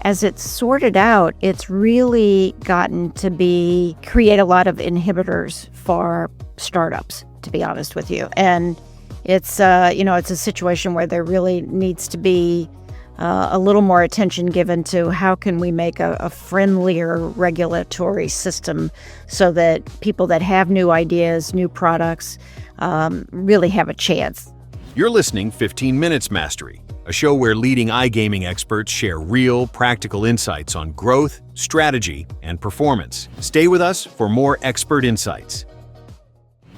as it's sorted out, it's really gotten to create a lot of inhibitors for startups, to be honest with you. And it's a situation where there really needs to be a little more attention given to how can we make a friendlier regulatory system so that people that have new ideas, new products, really have a chance. You're listening 15 Minutes Mastery, a show where leading iGaming experts share real, practical insights on growth, strategy, and performance. Stay with us for more expert insights.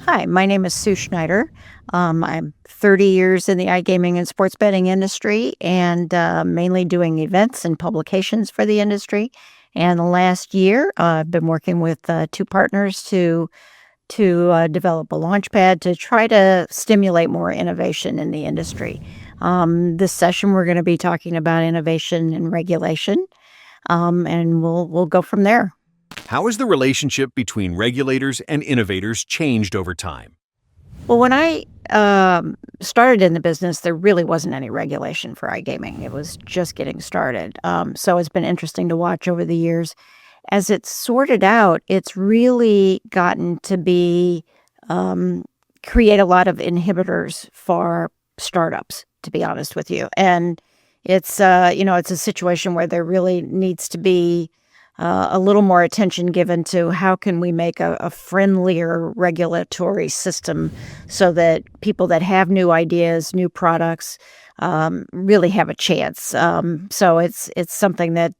Hi, my name is Sue Schneider. I'm 30 years in the iGaming and sports betting industry and mainly doing events and publications for the industry. And the last year, I've been working with two partners to develop a launchpad to try to stimulate more innovation in the industry. This session, we're going to be talking about innovation and regulation, and we'll go from there. How has the relationship between regulators and innovators changed over time? Well, when I started in the business, there really wasn't any regulation for iGaming. It was just getting started. So it's been interesting to watch over the years. As it's sorted out, it's really gotten to create a lot of inhibitors for startups, to be honest with you. And it's a situation where there really needs to be a little more attention given to how can we make a friendlier regulatory system so that people that have new ideas, new products, really have a chance. So it's something that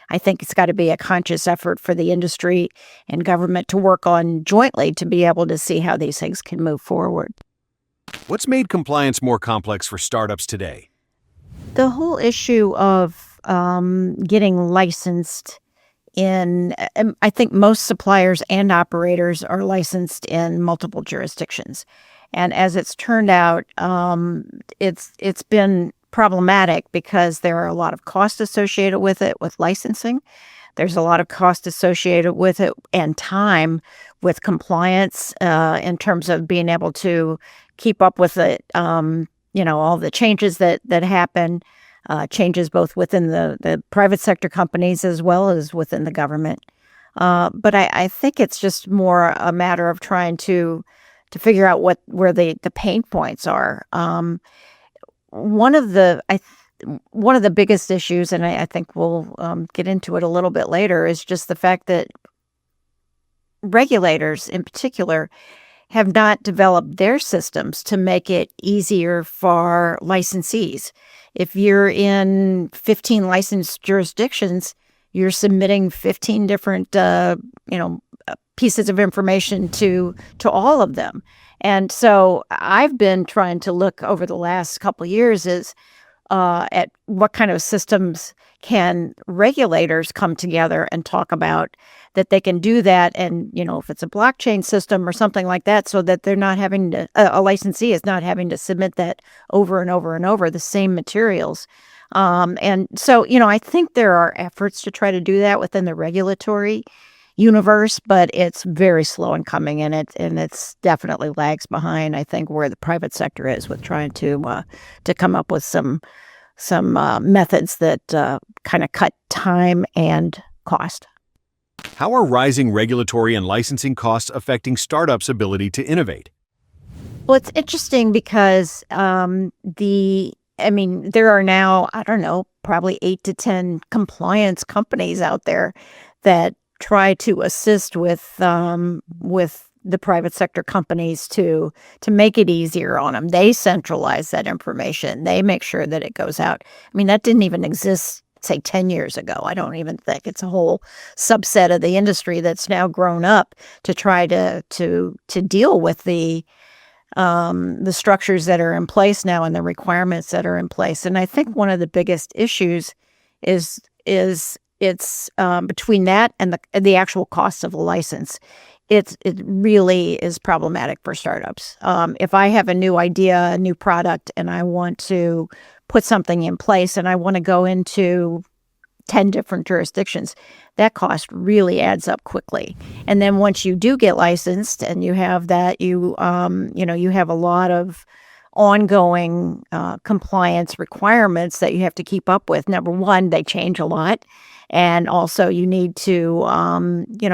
I think it's got to be a conscious effort for the industry and government to work on jointly to be able to see how these things can move forward. What's made compliance more complex for startups today? The whole issue of getting licensed I think most suppliers and operators are licensed in multiple jurisdictions. And as it's turned out, it's been problematic because there are a lot of costs associated with it, with licensing. There's a lot of cost associated with it and time with compliance in terms of being able to keep up with it, all the changes that happen. Changes both within the private sector companies as well as within the government. But I think it's just more a matter of trying to figure out where the pain points are. One of the biggest issues, and I think we'll get into it a little bit later, is just the fact that regulators in particular have not developed their systems to make it easier for licensees. If you're in 15 licensed jurisdictions, you're submitting 15 different, pieces of information to all of them. And so I've been trying to look over the last couple of years at what kind of systems can regulators come together and talk about that they can do that. And, if it's a blockchain system or something like that, so that they're not having to, a licensee is not having to submit that over and over and over, the same materials. And so, I think there are efforts to try to do that within the regulatory universe, but it's very slow in coming in it, and it's definitely lags behind, I think, where the private sector is with trying to come up with some methods that kind of cut time and cost. How are rising regulatory and licensing costs affecting startups' ability to innovate? Well, it's interesting because there are now, I don't know, probably 8 to 10 compliance companies out there that try to assist with the private sector companies to make it easier on them. They centralize that information. They make sure that it goes out. That didn't even exist, say, 10 years ago. I don't even think. It's a whole subset of the industry that's now grown up to try to deal with the structures that are in place now and the requirements that are in place. And I think one of the biggest issues is it's between that and the actual cost of a license. It really is problematic for startups. If I have a new idea, a new product, and I want to put something in place and I want to go into 10 different jurisdictions, that cost really adds up quickly. And then once you do get licensed and you have that, you have a lot of ongoing compliance requirements that you have to keep up with. Number one, they change a lot. And also you need to,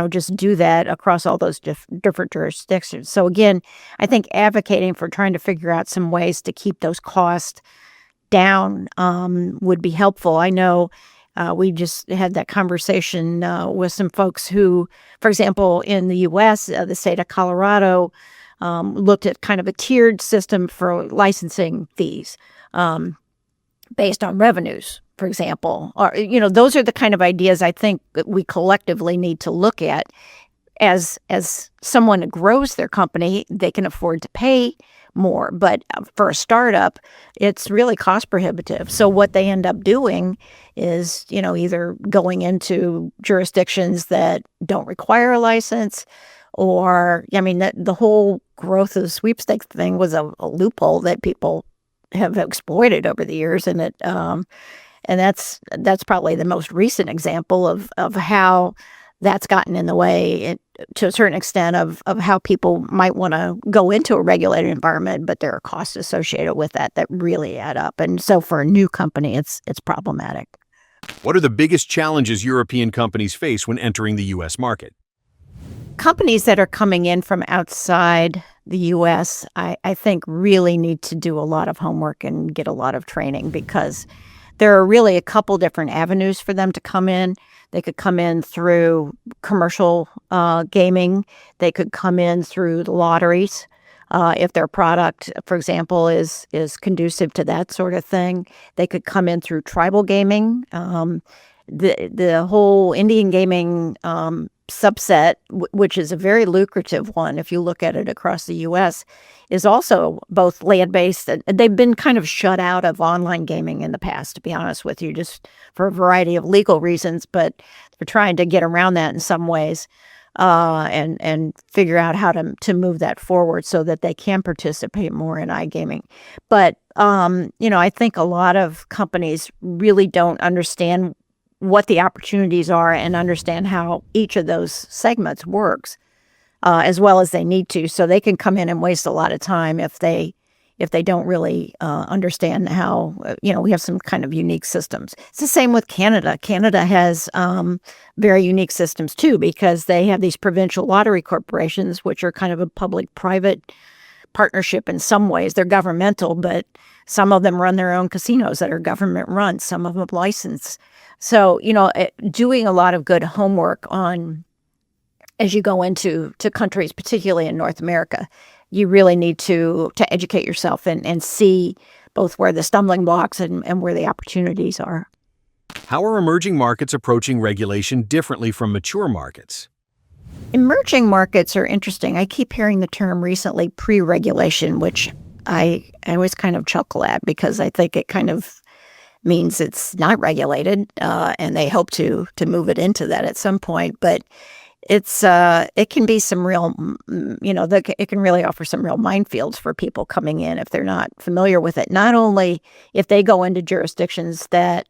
just do that across all those different jurisdictions. So again, I think advocating for trying to figure out some ways to keep those costs down would be helpful. I know we just had that conversation with some folks who, for example, in the U.S., the state of Colorado looked at kind of a tiered system for licensing fees based on revenues, for example. Or, those are the kind of ideas I think that we collectively need to look at. As someone grows their company, they can afford to pay more. But for a startup, it's really cost prohibitive. So what they end up doing is, either going into jurisdictions that don't require a license, or, the whole growth of the sweepstakes thing was a loophole that people have exploited over the years. And that's probably the most recent example of how that's gotten in the way to a certain extent of how people might want to go into a regulated environment, but there are costs associated with that really add up. And so for a new company, it's problematic. What are the biggest challenges European companies face when entering the U.S. market? Companies that are coming in from outside the U.S., I think really need to do a lot of homework and get a lot of training, because there are really a couple different avenues for them to come in. They could come in through commercial gaming. They could come in through the lotteries if their product, for example, is conducive to that sort of thing. They could come in through tribal gaming. The whole Indian gaming subset, which is a very lucrative one if you look at it across the U.S., is also both land-based, and they've been kind of shut out of online gaming in the past, to be honest with you, just for a variety of legal reasons, but they're trying to get around that in some ways and figure out how to move that forward so that they can participate more in iGaming. But, I think a lot of companies really don't understand what the opportunities are and understand how each of those segments works as well as they need to. So they can come in and waste a lot of time if they don't really understand how, we have some kind of unique systems. It's the same with Canada. Canada has very unique systems too, because they have these provincial lottery corporations, which are kind of a public-private partnership in some ways. They're governmental, but some of them run their own casinos that are government-run. Some of them license. So, doing a lot of good homework on, as you go into countries, particularly in North America, you really need to educate yourself and see both where the stumbling blocks and where the opportunities are. How are emerging markets approaching regulation differently from mature markets? Emerging markets are interesting. I keep hearing the term recently, pre-regulation, which I always kind of chuckle at, because I think it kind of means it's not regulated, and they hope to move it into that at some point. But it can be some real, it can really offer some real minefields for people coming in if they're not familiar with it. Not only if they go into jurisdictions that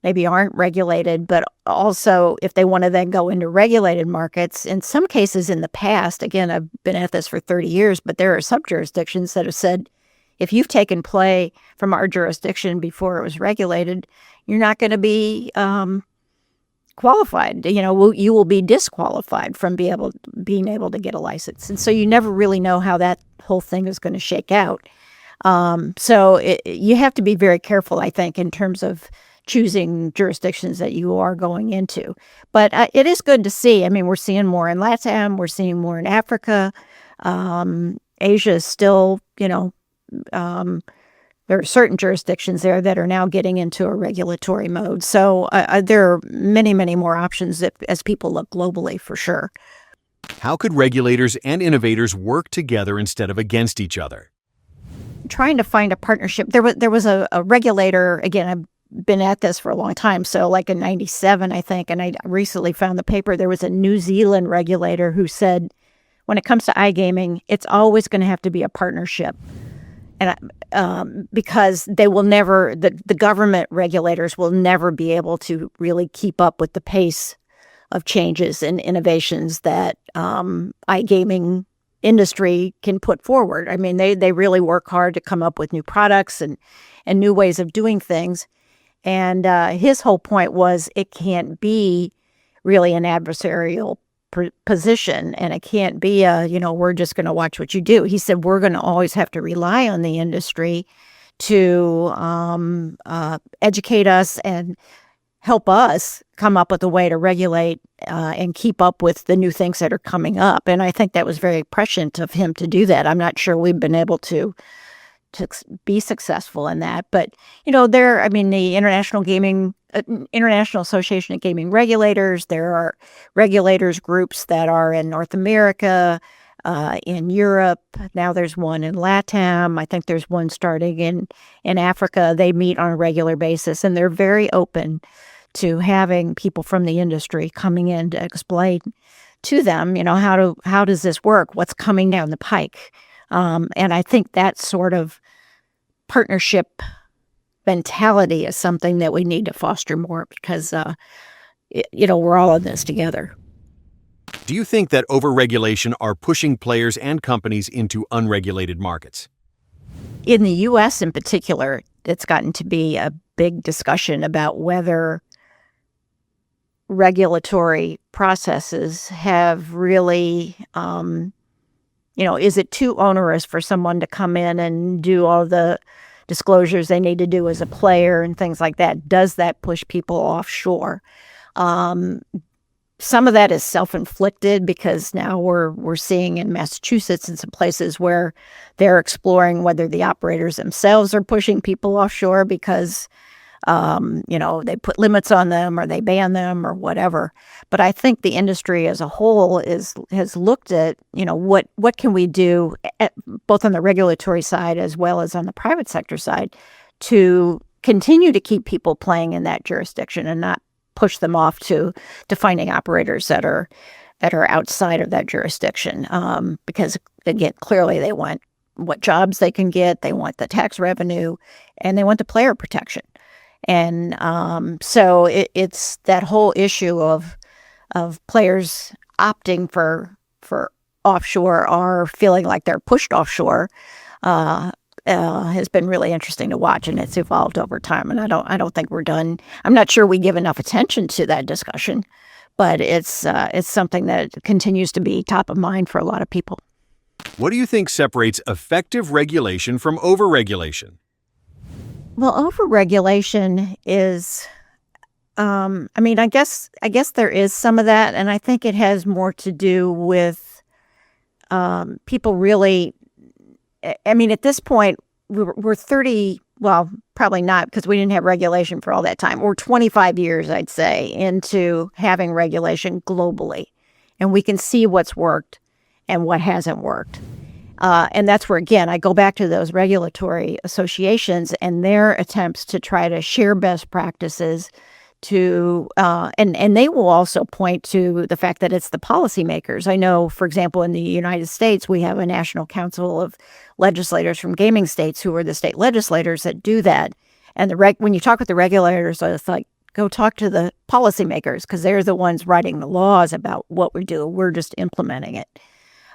maybe aren't regulated, but also if they want to then go into regulated markets. In some cases in the past, again, I've been at this for 30 years, but there are some jurisdictions that have said, if you've taken play from our jurisdiction before it was regulated, you're not going to be qualified. You will be disqualified from being able to get a license. And so you never really know how that whole thing is going to shake out. So you have to be very careful, I think, in terms of choosing jurisdictions that you are going into. But it is good to see. I mean, we're seeing more in LATAM. We're seeing more in Africa. Asia is still, there are certain jurisdictions there that are now getting into a regulatory mode. So there are many, many more options as people look globally, for sure. How could regulators and innovators work together instead of against each other? Trying to find a partnership. There was a regulator, again, I've been at this for a long time, so like in 97, I think, and I recently found the paper, there was a New Zealand regulator who said, when it comes to iGaming, it's always going to have to be a partnership. And because they will never, the government regulators will never be able to really keep up with the pace of changes and innovations that iGaming industry can put forward. I mean, they really work hard to come up with new products and new ways of doing things. And his whole point was it can't be really an adversarial position, and it can't be we're just going to watch what you do. He said we're going to always have to rely on the industry to educate us and help us come up with a way to regulate and keep up with the new things that are coming up. And I think that was very prescient of him to do that. I'm not sure we've been able to be successful in that. But, the International Association of Gaming Regulators, there are regulators groups that are in North America, in Europe. Now there's one in LATAM. I think there's one starting in Africa. They meet on a regular basis, and they're very open to having people from the industry coming in to explain to them, how does this work? What's coming down the pike? And I think that sort of partnership mentality is something that we need to foster more because, we're all in this together. Do you think that overregulation are pushing players and companies into unregulated markets? In the U.S. in particular, it's gotten to be a big discussion about whether regulatory processes have really, is it too onerous for someone to come in and do all the disclosures they need to do as a player and things like that? Does that push people offshore? Some of that is self-inflicted because now we're seeing in Massachusetts and some places where they're exploring whether the operators themselves are pushing people offshore because they put limits on them or they ban them or whatever. But I think the industry as a whole has looked at, what can we do both on the regulatory side as well as on the private sector side to continue to keep people playing in that jurisdiction and not push them off to finding operators that are outside of that jurisdiction. Because again, clearly they want what jobs they can get, they want the tax revenue, and they want the player protection. And so it's that whole issue of players opting for offshore or feeling like they're pushed offshore has been really interesting to watch, and it's evolved over time. And I don't think we're done. I'm not sure we give enough attention to that discussion, but it's something that continues to be top of mind for a lot of people. What do you think separates effective regulation from overregulation? Well, overregulation is, I guess there is some of that, and I think it has more to do with people really. At this point, we're 30. Well, probably not because we didn't have regulation for all that time. We're 25 years, I'd say, into having regulation globally, and we can see what's worked and what hasn't worked. And that's where, again, I go back to those regulatory associations and their attempts to try to share best practices to, and they will also point to the fact that it's the policymakers. I know, for example, in the United States, we have a National Council of Legislators from gaming states who are the state legislators that do that. And when you talk with the regulators, it's like, go talk to the policymakers because they're the ones writing the laws about what we do. We're just implementing it.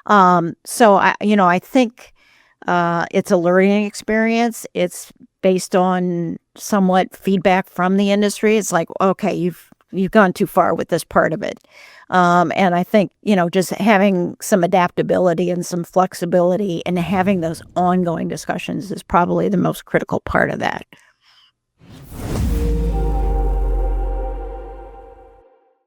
So I think it's a learning experience. It's based on somewhat feedback from the industry. It's like, okay, you've gone too far with this part of it. And I think, just having some adaptability and some flexibility and having those ongoing discussions is probably the most critical part of that.